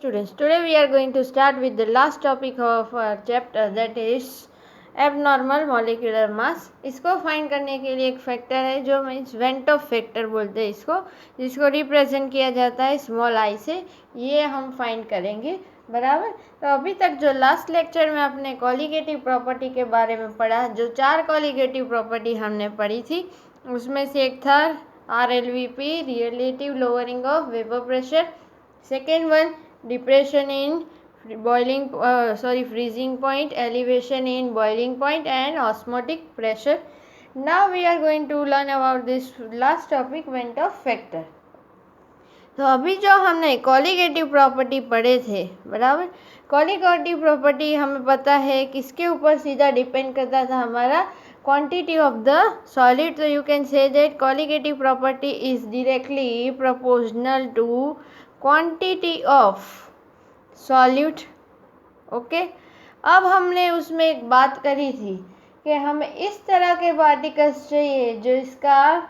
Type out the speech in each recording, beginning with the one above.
students, today we are going to start with the last topic of our chapter, that is abnormal molecular mass. इसको find करने के लिए एक factor है जो मीन्स वेंट ऑफ फैक्टर बोलते हैं इसको, जिसको रिप्रेजेंट किया जाता है स्मॉल आई से। ये हम फाइंड करेंगे, बराबर। तो अभी तक जो लास्ट लेक्चर में अपने कॉलिगेटिव प्रॉपर्टी के बारे में पढ़ा, जो 4 कॉलिगेटिव प्रॉपर्टी हमने पढ़ी थी, उसमें से एक था RLVP, relative lowering of vapour pressure. Second one, depression in freezing point, elevation in boiling point, and osmotic pressure. Now we are going to learn about this last topic, vent of factor. तो अभी जो हमने colligative property पढ़े थे, बराबर। Colligative property हमें पता है किसके ऊपर सीधा डिपेंड करता था, हमारा क्वांटिटी ऑफ द सॉलिड। तो you can say that colligative property is directly proportional to quantity of solute. Okay, अब हमने उसमें एक बात करी थी कि हमें इस तरह के पार्टिकल्स चाहिए जो इसका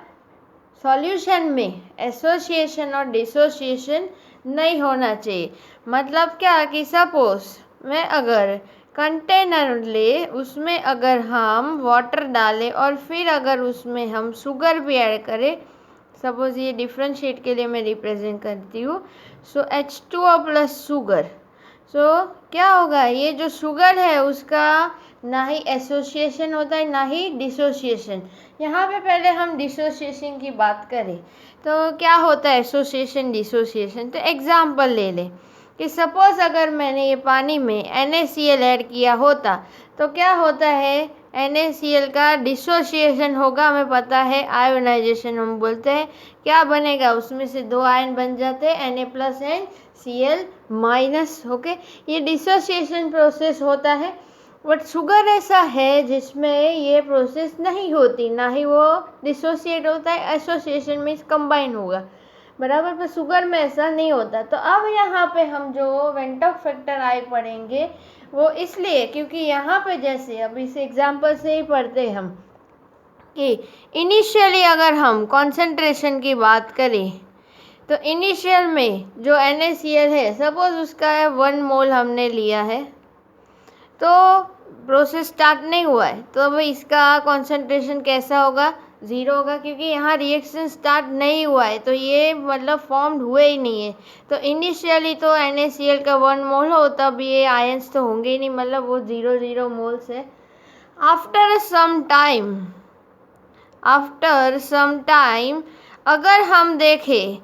सॉल्यूशन में एसोसिएशन और डिसोसिएशन नहीं होना चाहिए। मतलब क्या कि सपोज मैं अगर कंटेनर ले, उसमें अगर हम वाटर डालें और फिर अगर उसमें हम शुगर भी ऐड करें, सपोज ये डिफ्रेंशिएट के लिए मैं रिप्रेजेंट करती हूँ, सो H2O प्लस शुगर। सो क्या होगा, ये जो शुगर है उसका ना ही एसोसिएशन होता है ना ही डिसोसिएशन। यहाँ पे पहले हम डिसोसिएशन की बात करें तो क्या होता है एसोसिएशन डिसोसिएशन। तो एग्जाम्पल ले लें कि सपोज अगर मैंने ये पानी में NaCl ऐड किया होता तो क्या होता है, NaCl का डिसोसिएशन होगा, हमें पता है आयोनाइजेशन हम बोलते हैं। क्या बनेगा, उसमें से 2 आयन बन जाते हैं, Na plus and Cl minus. Okay, ये डिसोसिएशन प्रोसेस होता है। बट शुगर ऐसा है जिसमें ये प्रोसेस नहीं होती, ना ही वो डिसोसिएट होता है, एसोसिएशन में कंबाइन होगा, बराबर। पर शुगर में ऐसा नहीं होता। तो अब यहाँ पे हम जो वेंट ऑफ फैक्टर आई पढ़ेंगे वो इसलिए क्योंकि यहाँ पे जैसे अब इस एग्जाम्पल से ही पढ़ते हम कि इनिशियली अगर हम कॉन्सेंट्रेशन की बात करें तो इनिशियल में जो NaCl है, सपोज उसका है 1 मोल हमने लिया है, तो प्रोसेस स्टार्ट नहीं हुआ है, तो अब इसका कॉन्सेंट्रेशन कैसा होगा, 0 होगा, क्योंकि यहाँ रिएक्शन स्टार्ट नहीं हुआ है, तो ये मतलब फॉर्म्ड हुए ही नहीं है। तो इनिशियली तो NaCl का 1 मोल हो, तब ये आयंस तो होंगे ही नहीं, मतलब वो 0 मोल्स है। आफ्टर सम टाइम अगर हम देखें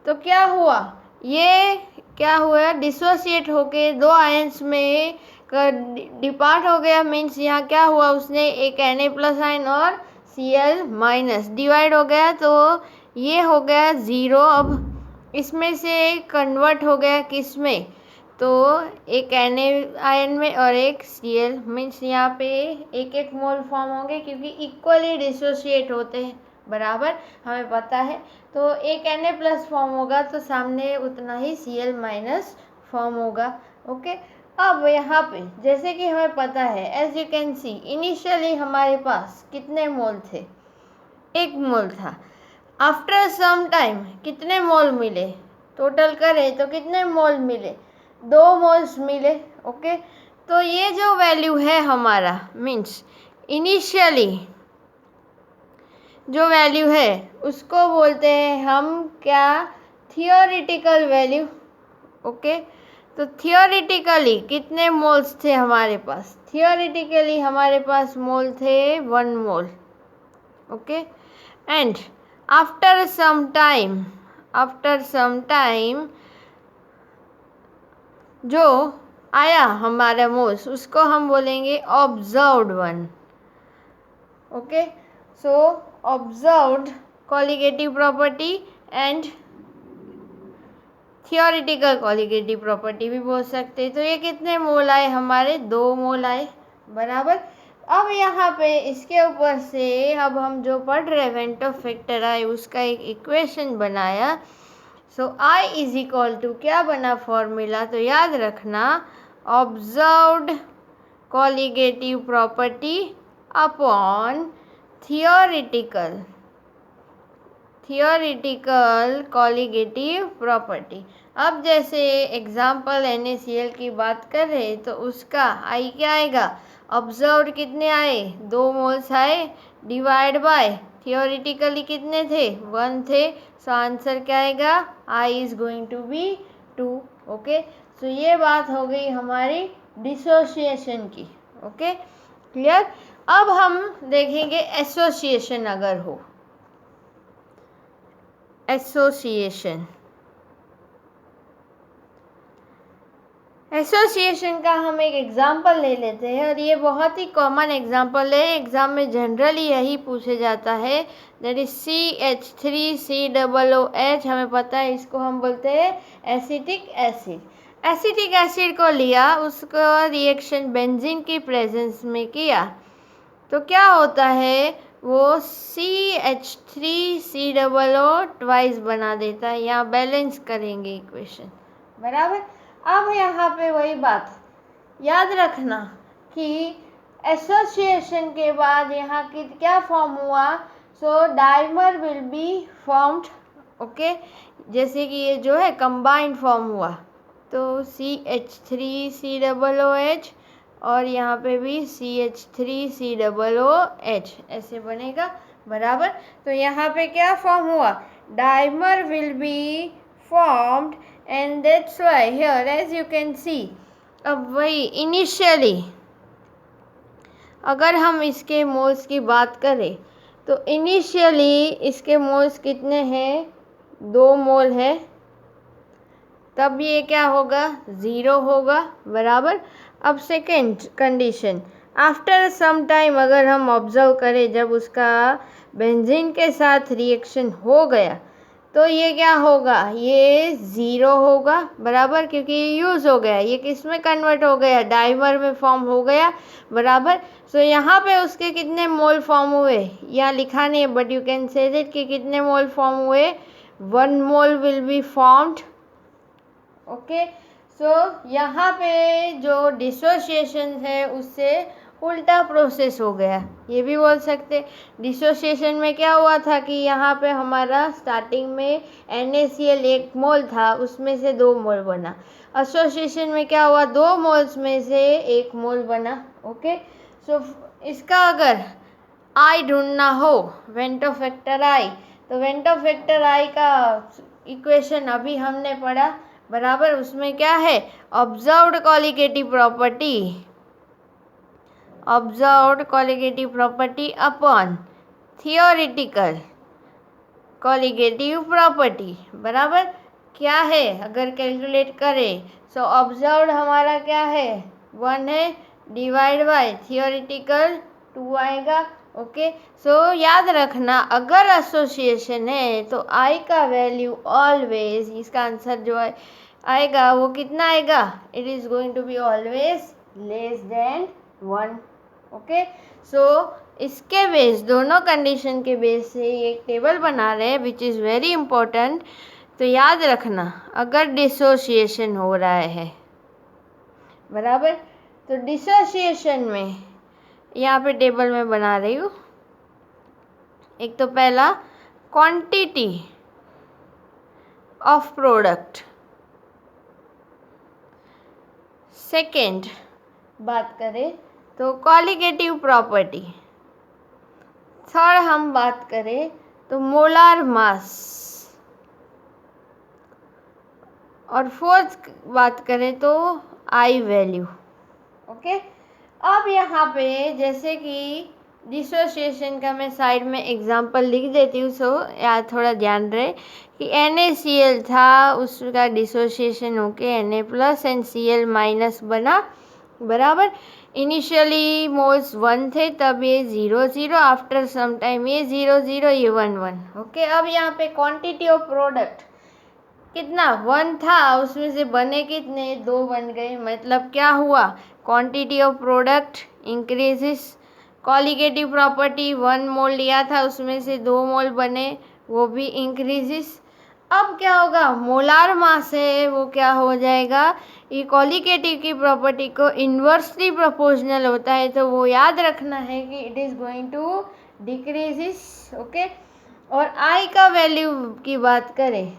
तो क्या हुआ, ये क्या हुआ, डिसोसिएट होके 2 आयंस में डिपार्ट हो गया। मीन्स यहाँ क्या हुआ, उसने एक Na प्लस आयन और Cl माइनस डिवाइड हो गया, तो ये हो गया 0। अब इसमें से कन्वर्ट हो गया किस में, तो एक Na आयन में और एक Cl। मीन्स यहाँ पे एक मोल फॉर्म होंगे क्योंकि इक्वली डिसोसिएट होते हैं, बराबर, हमें पता है। तो एक Na प्लस फॉर्म होगा तो सामने उतना ही Cl माइनस फॉर्म होगा। ओके, अब यहाँ पे जैसे कि हमें पता है, as you can see, initially हमारे पास कितने मोल थे, 1 मोल था। आफ्टर सम टाइम कितने मोल मिले, टोटल करें तो कितने मोल मिले, 2 मोल्स मिले। ओके, तो ये जो वैल्यू है हमारा, मीन्स इनिशियली जो वैल्यू है उसको बोलते हैं हम क्या, थियोरिटिकल वैल्यू। ओके, तो थियोरिटिकली कितने मोल्स थे हमारे पास, थियोरिटिकली हमारे पास मोल थे 1 मोल। Okay, and after some time जो आया हमारा मोल्स उसको हम बोलेंगे observed one. Okay, so observed colligative property and theoretical colligative property भी बोल सकते हैं। तो ये कितने मोल आए हमारे, 2 मोल आए, बराबर। अब यहाँ पे इसके ऊपर से अब हम जो पढ़ रहे वेंट ऑफ फैक्टर आई उसका एक इक्वेशन बनाया। सो I इज इक्वल टू क्या बना फॉर्मूला, तो याद रखना, observed colligative property upon theoretical colligative property. अब जैसे एग्जाम्पल NaCl की बात कर रहे तो उसका I क्या आएगा, ऑब्जर्व्ड कितने आए, 2 मोल्स आए, डिवाइड बाय थियोरिटिकली कितने थे, 1 थे, सो आंसर क्या आएगा, I is going to be 2। Okay, so ये बात हो गई हमारी डिसोसिएशन की। Okay, clear. अब हम देखेंगे एसोसिएशन अगर हो, एसोसिएशन का हम एक एग्जाम्पल ले लेते हैं और ये बहुत ही कॉमन एग्जाम्पल है, एग्जाम में जनरली यही पूछे जाता है, दैट इज CH3COOH। हमें पता है इसको हम बोलते हैं एसिटिक एसिड। एसिटिक एसिड को लिया, उसका रिएक्शन बेंजीन की प्रेजेंस में किया तो क्या होता है, वो CH3COO ट्वाइस बना देता है। यहाँ बैलेंस करेंगे इक्वेशन, बराबर। अब यहाँ पे वही बात याद रखना कि एसोसिएशन के बाद यहाँ की क्या फॉर्म हुआ, so dimer will be formed. Okay, जैसे कि ये जो है कंबाइंड फॉर्म हुआ तो CH3COOH और यहाँ पे भी CH3COOH ऐसे बनेगा, बराबर। तो यहाँ पे क्या फॉर्म हुआ, dimer will be formed and that's why here as you can see, अब वही इनिशियली अगर हम इसके मोल्स की बात करें तो इनिशियली इसके मोल्स कितने हैं, 2 मोल है, तब ये क्या होगा, 0 होगा, बराबर। अब second condition, after some time अगर हम ऑब्जर्व करें, जब उसका बेंजीन के साथ रिएक्शन हो गया तो ये क्या होगा, ये 0 होगा, बराबर, क्योंकि ये यूज़ हो गया, ये किस में कन्वर्ट हो गया, डाइमर में फॉर्म हो गया, बराबर। सो यहाँ पे उसके कितने मोल फॉर्म हुए, यहाँ लिखा नहीं है but you can say that कि कितने मोल फॉर्म हुए, 1 मोल विल बी फॉर्म्ड। ओके, सो यहाँ पे जो डिसोसिएशन है उससे उल्टा प्रोसेस हो गया, ये भी बोल सकते। डिसोसिएशन में क्या हुआ था कि यहाँ पे हमारा स्टार्टिंग में NaCl 1 मोल था, उसमें से 2 मोल बना। एसोसिएशन में क्या हुआ, 2 मोल्स में से 1 मोल बना। ओके, सो इसका अगर I ढूंढना हो, वेंटो फैक्टर I, तो वेंटो फैक्टर I का इक्वेशन अभी हमने पढ़ा, बराबर। उसमें क्या है, observed colligative property upon theoretical colligative property, बराबर। क्या है, अगर कैलकुलेट करें सो ऑब्जर्व्ड हमारा क्या है, 1 है, डिवाइड बाय थियोरिटिकल 2 आएगा। ओके, सो याद रखना अगर एसोसिएशन है तो I का वैल्यू ऑलवेज, इसका आंसर जो आएगा वो कितना आएगा, it is going to be always less than 1। Okay, so इसके बेस, दोनों कंडीशन के बेस से ये एक टेबल बना रहे हैं विच इज़ वेरी इंपॉर्टेंट। तो याद रखना अगर डिसोसिएशन हो रहा है, बराबर, तो डिसोसिएशन में यहाँ पे टेबल में बना रही हूँ, एक तो पहला क्वांटिटी ऑफ प्रोडक्ट, सेकेंड बात करें तो कॉलिगेटिव प्रॉपर्टी, थर्ड हम बात करें तो मोलार मास, और फोर्थ बात करें तो I वैल्यू। ओके, अब यहाँ पे जैसे कि डिसोसिएशन का मैं साइड में एग्जांपल लिख देती हूँ, सो यार थोड़ा ध्यान रहे कि NaCl था, उसका डिसोसिएशन होके Na+ एंड Cl- बना, बराबर। इनिशियली मोल्स 1 थे, तब ये 0 0, आफ्टर सम टाइम ये 0 0, ये 1 1। ओके, अब यहाँ पे क्वांटिटी ऑफ प्रोडक्ट कितना, 1 था, उसमें से बने कितने, 2 बन गए, मतलब क्या हुआ, quantity of product increases. Colligative property 1 मोल लिया था, उसमें से 2 मोल बने, वो भी इंक्रीजेस। अब क्या होगा, मोलार मास है वो क्या हो जाएगा, ये कॉलिगेटिव की प्रॉपर्टी को इन्वर्सली प्रोपोर्शनल होता है, तो वो याद रखना है कि it is going to decreases. Okay, और I का वैल्यू की बात करें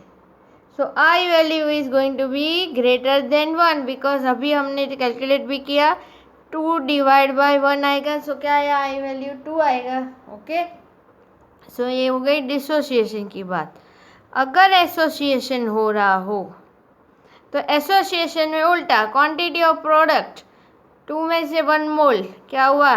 so I value is going to be greater than 1 because अभी हमने कैलकुलेट भी किया 2 डिवाइड बाय 1 आएगा. सो क्या आया, आई वैल्यू 2 आएगा. ओके, सो ये हो गई डिसोसिएशन की बात. अगर एसोसिएशन हो रहा हो तो एसोसिएशन में उल्टा क्वांटिटी ऑफ प्रोडक्ट 2 में से 1 मोल क्या हुआ,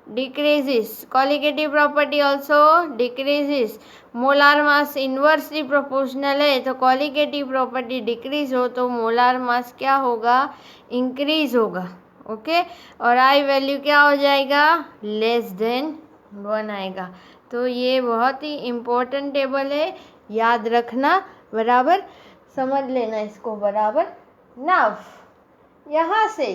decreases. Colligative property also decreases. Molar mass inversely proportional है, तो कॉलिगेटिव प्रॉपर्टी डिक्रीज हो तो मोलार मास क्या होगा, इंक्रीज होगा. ओके, और आई वैल्यू क्या हो जाएगा, लेस देन 1 आएगा. तो ये बहुत ही इम्पोर्टेंट टेबल है, याद रखना, बराबर समझ लेना इसको बराबर. नाउ यहाँ से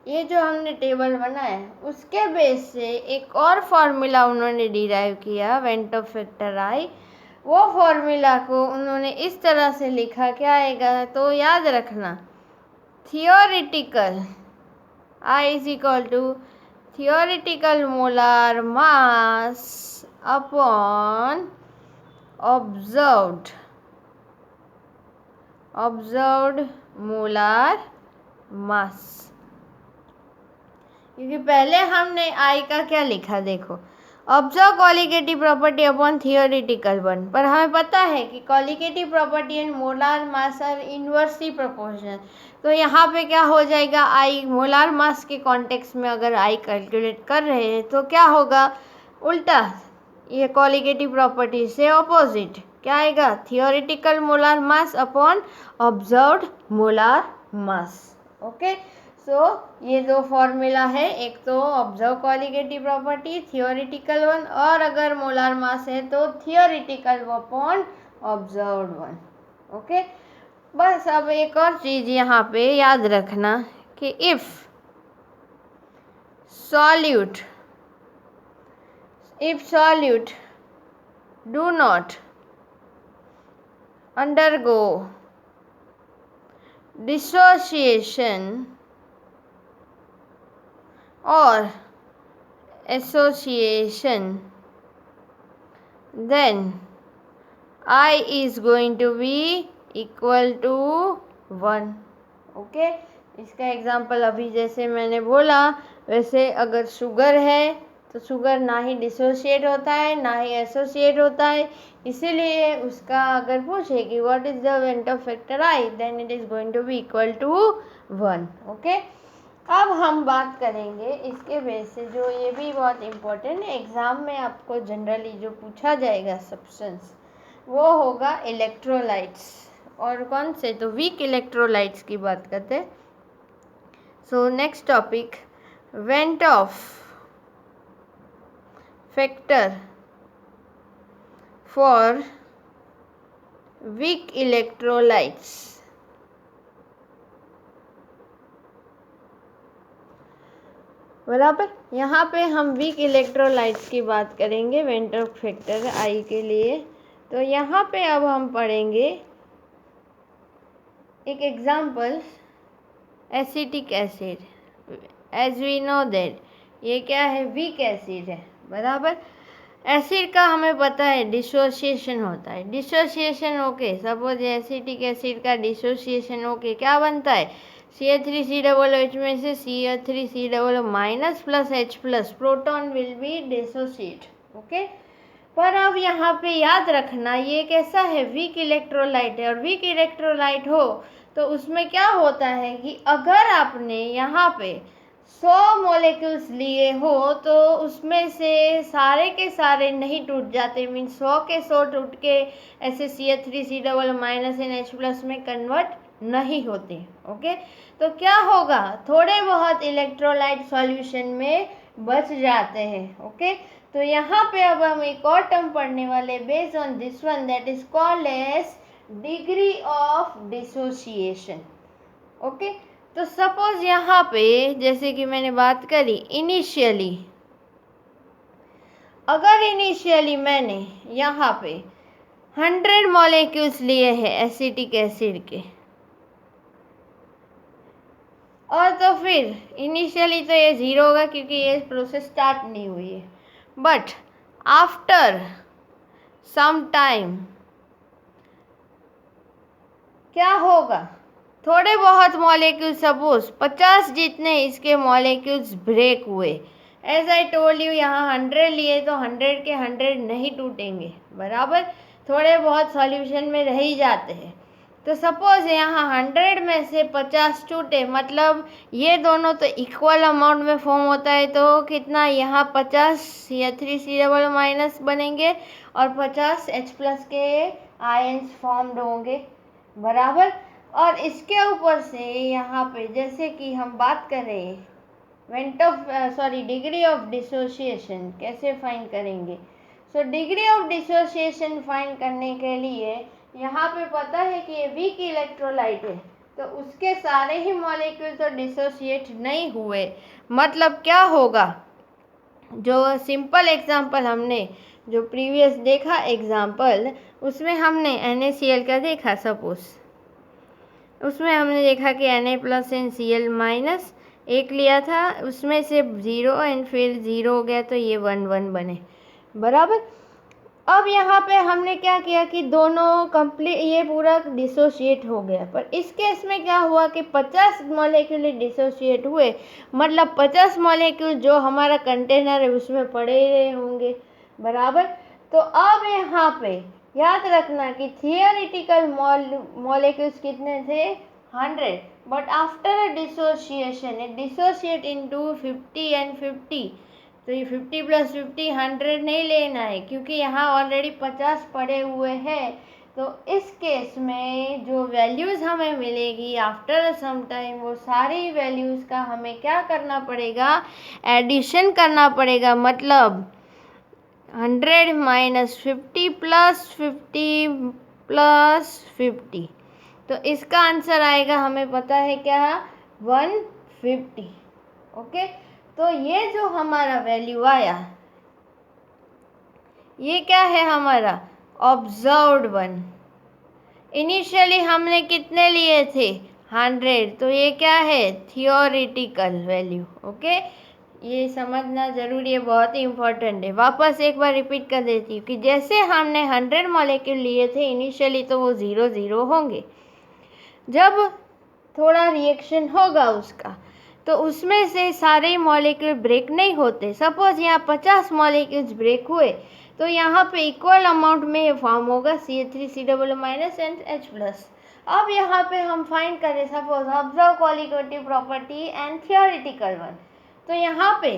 ये जो हमने टेबल बनाया उसके बेस से एक और फॉर्मूला उन्होंने डिराइव किया, वेंट ऑफ फैक्टर आई. वो फॉर्मूला को उन्होंने इस तरह से लिखा, क्या आएगा, तो याद रखना, theoretical I is equal to theoretical molar mass upon observed molar mass. क्योंकि पहले हमने आई का क्या लिखा, देखो, observe colligative property upon theoretical one, पर हमें पता है कि colligative property and molar mass are inversely proportional. तो यहाँ पे क्या हो जाएगा, आई मोलार मास के कॉन्टेक्स्ट में अगर आई कैलकुलेट कर रहे हैं तो क्या होगा, उल्टा, ये कॉलिगेटिव प्रॉपर्टी से ऑपोजिट क्या आएगा, theoretical molar mass upon observed molar mass. Okay, so ये दो फॉर्मूला है, एक तो observe colligative property theoretical one, और अगर मोलार मास है तो theoretical upon observed one. Okay, बस अब एक और चीज़ यहाँ पे याद रखना कि if solute do not undergo dissociation or association, then I is going to be equal to 1. Okay, इसका एग्जाम्पल अभी जैसे मैंने बोला वैसे, अगर शुगर है तो शुगर ना ही डिसोशिएट होता है ना ही एसोसिएट होता है, इसीलिए उसका अगर पूछे कि what is the van't of factor I, then it is going to be equal to 1. Okay, अब हम बात करेंगे इसके बेस से, जो ये भी बहुत इम्पोर्टेंट है, एग्ज़ाम में आपको जनरली जो पूछा जाएगा सब्सटेंस, वो होगा इलेक्ट्रोलाइट्स. और कौन से, तो वीक इलेक्ट्रोलाइट्स की बात करते हैं. So next topic, went of factor for weak electrolytes. बराबर, यहाँ पे हम वीक इलेक्ट्रोलाइट्स की बात करेंगे वेंट ऑफ फैक्टर आई के लिए. तो यहाँ पे अब हम पढ़ेंगे एक example, acetic acid. As we know that ये क्या है, वीक एसिड है. बराबर, एसिड का हमें पता है डिसोसिएशन होता है. Dissociation okay, suppose acetic acid का डिसोसिएशन ओके, क्या बनता है, CH3COOH में से CH3COO minus plus H plus, proton will be dissociate. Okay, पर अब यहाँ पे याद रखना ये कैसा है, वीक इलेक्ट्रोलाइट है, और वीक इलेक्ट्रोलाइट हो तो उसमें क्या होता है कि अगर आपने यहाँ पे 100 मॉलिक्यूल्स लिए हो तो उसमें से सारे के सारे नहीं टूट जाते, मीन 100 के 100 टूट के ऐसे CH3COO minus n H plus में कन्वर्ट नहीं होते. ओके, तो क्या होगा, थोड़े बहुत इलेक्ट्रोलाइट सॉल्यूशन में बच जाते हैं. ओके, तो यहाँ पे अब हम एक और टर्म पढ़ने वाले based on this one, that is called as degree of dissociation. Okay, तो सपोज यहाँ पे जैसे कि मैंने बात करी इनिशियली, अगर इनिशियली मैंने यहाँ पे 100 मॉलिक्यूल्स लिए हैं एसिटिक एसिड के, और तो फिर इनिशियली तो ये 0 होगा क्योंकि ये प्रोसेस स्टार्ट नहीं हुई है, बट आफ्टर सम टाइम क्या होगा, थोड़े बहुत मॉलिक्यूल्स, सपोज 50 जितने इसके मॉलिक्यूल्स ब्रेक हुए। एज आई टोल्ड यू, यहाँ 100 लिए तो 100 के 100 नहीं टूटेंगे, बराबर, थोड़े बहुत सॉल्यूशन में रह ही जाते हैं। तो सपोज यहाँ 100 में से 50 टूटे, मतलब ये दोनों तो इक्वल अमाउंट में फॉर्म होता है, तो कितना, यहाँ 50 CH3 बनेंगे और 50 H+ के आयंस फॉर्म्ड होंगे, बराबर। और इसके ऊपर से यहाँ पे जैसे कि हम बात करें डिग्री ऑफ डिसोसिएशन कैसे फाइंड करेंगे। So degree of dissociation find करने के लिए यहाँ पे पता है कि ये वीक इलेक्ट्रोलाइट है, तो उसके सारे ही मॉलिक्यूल तो डिसोसिएट नहीं हुए। मतलब क्या होगा, जो सिंपल एग्जांपल हमने जो प्रीवियस देखा एग्जांपल, उसमें हमने NaCl का देखा, सपोज उसमें हमने देखा कि Na+NCl- एक लिया था, उसमें से 0 एंड फिर 0 हो गया, तो ये 1 1 बने, बराबर। अब यहाँ पे हमने क्या किया कि दोनों कंप्लीट, ये पूरा डिसोशिएट हो गया, पर इस केस में क्या हुआ कि 50 मॉलिक्यूल डिसोशिएट हुए, मतलब 50 मॉलिक्यूल जो हमारा कंटेनर है उसमें पड़े ही रहे होंगे, बराबर। तो अब यहाँ पे याद रखना कि थियोरिटिकल मॉलिक्यूल्स कितने थे, 100, but after dissociation it dissociate into 50 and 50, तो ये 50 + 50 100 नहीं लेना है, क्योंकि यहाँ ऑलरेडी 50 पड़े हुए हैं। तो इस केस में जो वैल्यूज़ हमें मिलेगी आफ्टर सम टाइम, वो सारी वैल्यूज़ का हमें क्या करना पड़ेगा, एडिशन करना पड़ेगा। मतलब 100 - 50 + 50 + 50, तो इसका आंसर आएगा, हमें पता है क्या, 150। ओके, तो ये जो हमारा वैल्यू आया, ये क्या है हमारा ऑब्जर्व्ड वन। इनिशियली हमने कितने लिए थे, 100, तो ये क्या है, थियोरिटिकल वैल्यू। ओके, ये समझना ज़रूरी है, बहुत ही इम्पोर्टेंट है। वापस एक बार रिपीट कर देती हूँ कि जैसे हमने 100 मॉलिक्यूल लिए थे इनिशियली, तो वो 0 0 होंगे। जब थोड़ा रिएक्शन होगा उसका, तो उसमें से सारे मॉलिक्यूल ब्रेक नहीं होते। सपोज यहाँ 50 मॉलिक्यूल्स ब्रेक हुए, तो यहाँ पे इक्वल अमाउंट में फॉर्म होगा CH3 एंड H+। अब यहाँ पे हम फाइंड करें, suppose observe qualitative property and theoretical one, तो यहाँ पे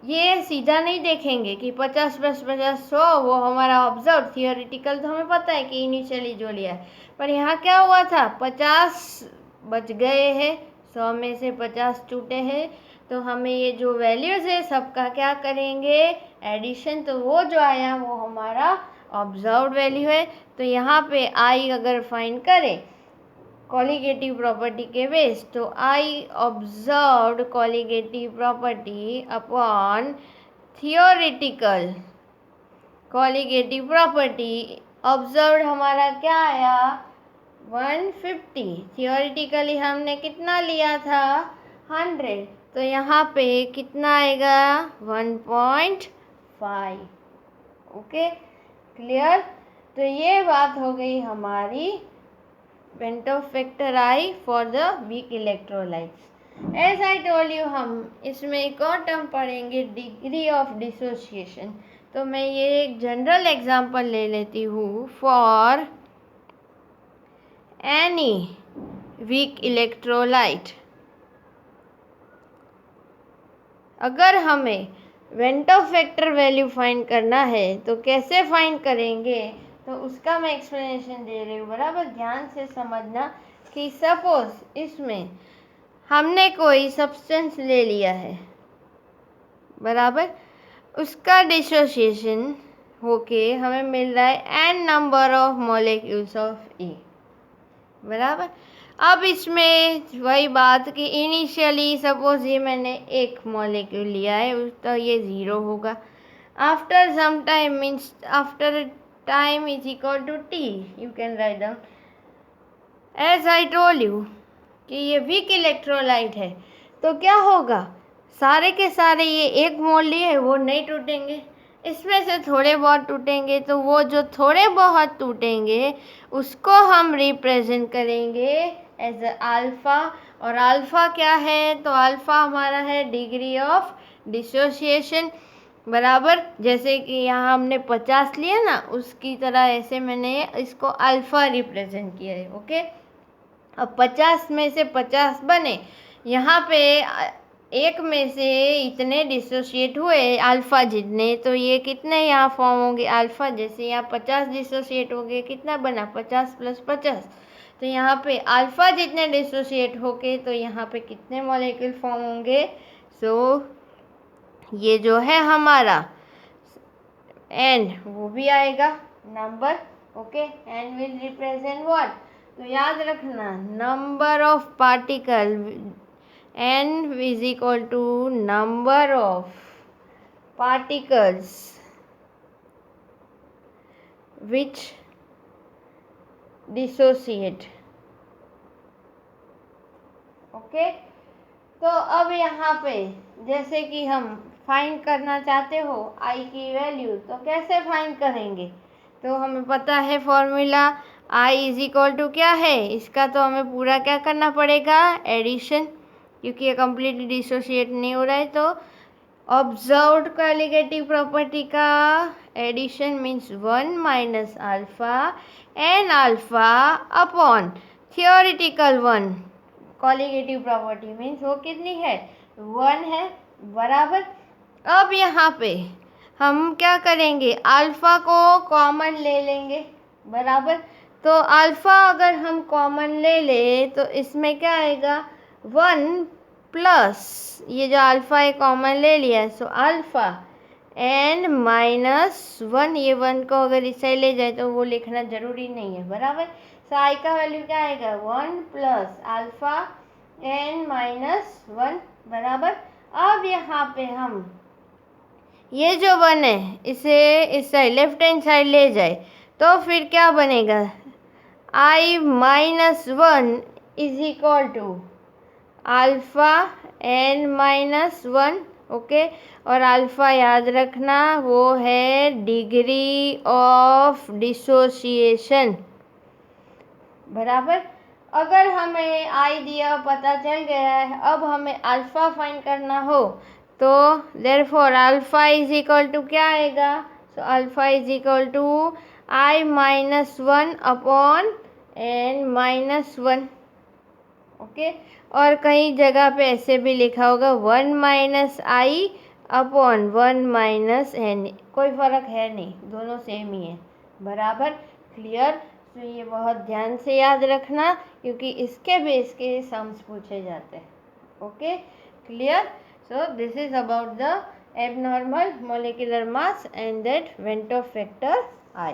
ये सीधा नहीं देखेंगे कि 50 + 50 100, वो हमारा ऑब्जर्व। थियोरिटिकल तो हमें पता है कि इनिशियली जो लिया है, पर यहाँ क्या हुआ था, 50 बच गए हैं, 100 में से 50 टूटे हैं, तो हमें ये जो वैल्यूज़ है सबका क्या करेंगे, एडिशन। तो वो जो आया वो हमारा ऑब्जर्व्ड वैल्यू है। तो यहाँ पे आई अगर फाइंड करें कॉलिगेटिव प्रॉपर्टी के बेस, तो आई observed colligative property upon theoretical colligative property, observed हमारा क्या आया, 150। थियोरिटिकली हमने कितना लिया था, 100, तो यहाँ पे कितना आएगा, 1.5। Okay, clear. तो ये बात हो गई हमारी van't Hoff factor I for the weak electrolytes. As I told you, हम इसमें एक और टर्म पढ़ेंगे, डिग्री ऑफ डिसोसिएशन। तो मैं ये एक जनरल एग्जांपल ले लेती हूँ फॉर एनी वीक इलेक्ट्रोलाइट। अगर हमें वेंटॉफ फैक्टर वैल्यू फाइंड करना है तो कैसे फाइंड करेंगे, तो उसका मैं एक्सप्लेनेशन दे रही हूँ, बराबर। ध्यान से समझना कि सपोज इसमें हमने कोई सब्सटेंस ले लिया है, बराबर, उसका डिसोसिएशन होके हमें मिल रहा है n number of molecules of A, बराबर। अब इसमें वही बात कि इनिशियली सपोज ये मैंने एक मॉलिक्यूल लिया है, तो ये 0 होगा। After some time means after time is equal to t, you can write down. As I told you कि ये वीक इलेक्ट्रोलाइट है, तो क्या होगा, सारे के सारे ये एक मोल लिए वो नहीं टूटेंगे। इसमें से थोड़े बहुत टूटेंगे, तो वो जो थोड़े बहुत टूटेंगे उसको हम रिप्रेजेंट करेंगे एज अल्फ़ा। और अल्फ़ा क्या है? तो अल्फ़ा हमारा है डिग्री ऑफ डिसोसिएशन, बराबर। जैसे कि यहाँ हमने 50 लिया ना, उसकी तरह ऐसे मैंने इसको अल्फ़ा रिप्रेजेंट किया है। ओके, अब 50 में से 50 बने, यहाँ पे एक में से इतने डिसोशिएट हुए अल्फ़ा जितने, तो ये कितने यहाँ फॉर्म होंगे अल्फ़ा। जैसे यहाँ 50 डिसोशिएट हो गए, कितना बना 50 + 50, तो यहाँ पे अल्फ़ा जितने डिसोशिएट होके तो यहाँ पे कितने मॉलिक्यूल फॉर्म होंगे। सो ये जो है हमारा एन, वो भी आएगा number. Okay, n will represent what? तो याद रखना number of particle, n is equal to number of particles which dissociate. Okay, तो अब यहाँ पे जैसे कि हम फाइंड करना चाहते हो आई की वैल्यू, तो कैसे फाइंड करेंगे? तो हमें पता है formula I is equal to क्या है इसका, तो हमें पूरा क्या करना पड़ेगा? एडिशन, क्योंकि ये कम्प्लीटली डिसोशिएट नहीं हो रहा है। तो ऑब्जर्व्ड कॉलिगेटिव प्रॉपर्टी का addition means 1 minus alpha n alpha upon theoretical 1। Colligative property means वो कितनी है? 1 है, बराबर। अब यहाँ पे हम क्या करेंगे? अल्फ़ा को कॉमन ले लेंगे, बराबर। तो अल्फ़ा अगर हम कॉमन ले ले तो इसमें क्या आएगा? 1 प्लस ये जो अल्फ़ा है कॉमन ले लिया है, सो अल्फ़ा एन माइनस 1। ये 1 को अगर इस साइड ले जाए तो वो लिखना ज़रूरी नहीं है, बराबर। सो आई का वैल्यू क्या आएगा? 1 प्लस अल्फ़ा एन माइनस 1, बराबर। अब यहाँ पे हम ये जो 1 है इसे इस साइड लेफ्ट हैंड साइड ले जाए तो फिर क्या बनेगा? I minus 1 is equal to alpha N minus 1। Okay, और अल्फ़ा याद रखना वो है डिग्री ऑफ डिसोसिएशन, बराबर। अगर हमें आई दिया पता चल गया है, अब हमें अल्फ़ा फाइंड करना हो तो therefore alpha is equal to क्या आएगा? So alpha is equal to I minus 1 upon n minus 1। Okay, और कई जगह पे ऐसे भी लिखा होगा 1 minus I upon 1 minus n, कोई फ़र्क है नहीं, दोनों सेम ही है, बराबर। क्लियर? तो ये बहुत ध्यान से याद रखना क्योंकि इसके बेस के सम्स पूछे जाते हैं। Okay, clear? So this is about the abnormal molecular mass and that Ventov factor I.